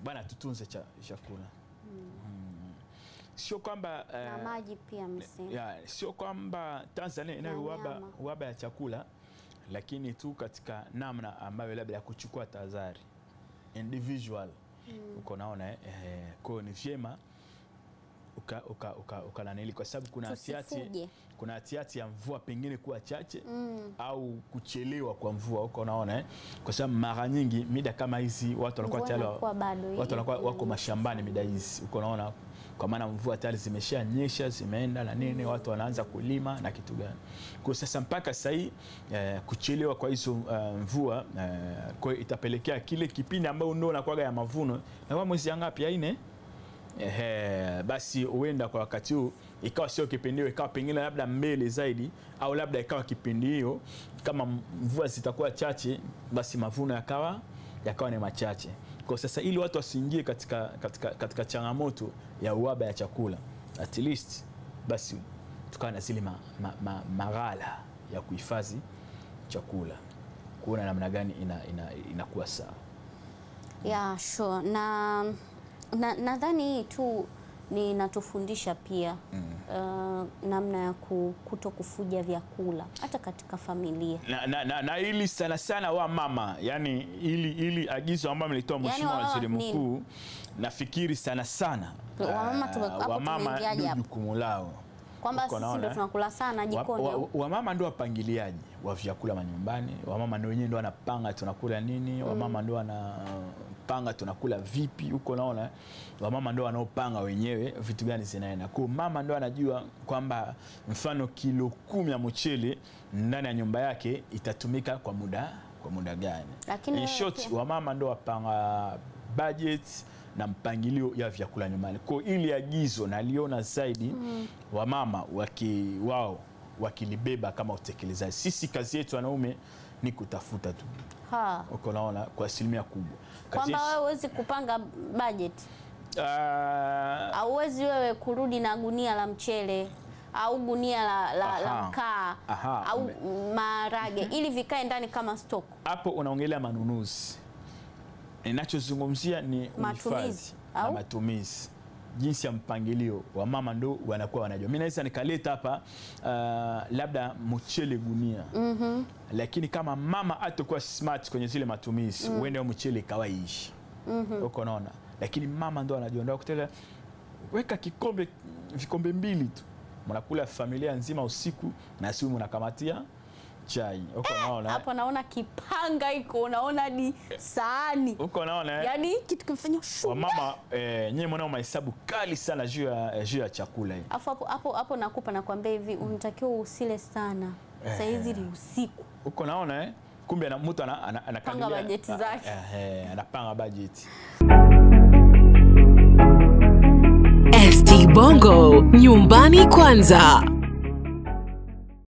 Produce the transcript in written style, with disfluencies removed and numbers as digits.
bana tutunze chakula. Sio kwamba na maji pia msingi. Sio kwamba Tanzania inayo uhaba ya chakula, lakini tu katika namna ambayo labda ya kuchukua tahadhari individual. Uko naona kwa ni vyema ukananili kwa sababu kuna hatihati ya mvua pengine kuwa chache au kuchelewa kwa mvua. Uko naona kwa sababu mara nyingi mida kama hizi watu wanakuwa tayari wako mashambani mida hizi. Uko naona kwa maana mvua tayari zimeshanyesha, zimeenda na nini, watu wanaanza kulima na kitu gani. Kwa sasa mpaka sasa kuchelewa kwa hizo mvua kwa itapelekea kile kipindi ambao ndio unakuwa ya mavuno na kwa mwezi ngapi ya 4 basi huenda kwa wakati huu ikawa sio kipindi, ikawa pengine labda mbele zaidi, au labda ikawa kipindi hiyo kama mvua zitakuwa chache basi mavuno yakawa ni machache. Kwa sasa ili watu wasiingie katika changamoto ya uhaba ya chakula, at least basi tukawa na zile maghala ya kuhifadhi chakula, kuona namna gani inakuwa sawa. Sure. Nadhani hii tu ni natufundisha pia namna ya kutokufuja vyakula hata katika familia. Na ili sana wa mama, yani ili agizo ambalo mlitoa Mheshimiwa Waziri Mkuu, nafikiri sana wamama ndio jukumu lao. Kwamba sisi ndio tunakula sana jikoni. Wamama ndio wapangiliaji wa vyakula manyumbani, wamama ndio wenyewe ndio wanapanga tunakula nini, wamama ndio wanapanga tunakula vipi. Uko naona wamama ndio wanaopanga wenyewe vitu gani zinaenda. Kwa mama ndio anajua kwamba mfano kilo 10 ya mchele ndani ya nyumba yake itatumika kwa muda gani. In short, wamama ndio wapanga budget na mpangilio ya vyakula nyumbani. Kwa ili agizo naliona zaidi wamama wakilibeba kama utekelezaji. Sisi kazi yetu wanaume ni kutafuta tu. Uko naona kwa asilimia kubwa. Kwamba wewe huwezi kupanga budget. Hauwezi wewe kurudi na gunia la mchele au gunia la mkaa au maharage ili vikae ndani kama stock. Hapo unaongelea manunuzi. Ninachozungumzia ni matumizi. Jinsi ya mpangilio wa mama ndo wanakuwa wanajua. Mimi naweza nikaleta hapa labda mchele gunia. Lakini kama mama atakuwa smart kwenye zile matumizi, uende mchele kawaishi. Uko naona. Lakini mama ndo anajua, ndio kutela weka vikombe 2 tu. Mnakula familia nzima usiku na siku mnakamatia chai. Uko naona hapo naona kipanga iko, unaona ni sahani. Uko naona yani kitu kimefanya shughuli. Mama nyewe mwanao mahesabu kali sana juu ya chakula hii. Hapo nakupa nakwambia hivi unatakiwa usile sana. Sasa hizi ni usiku. Uko naona kumbe mtu anapanga budget zake. Anapanga budget. ST Bongo, nyumbani kwanza.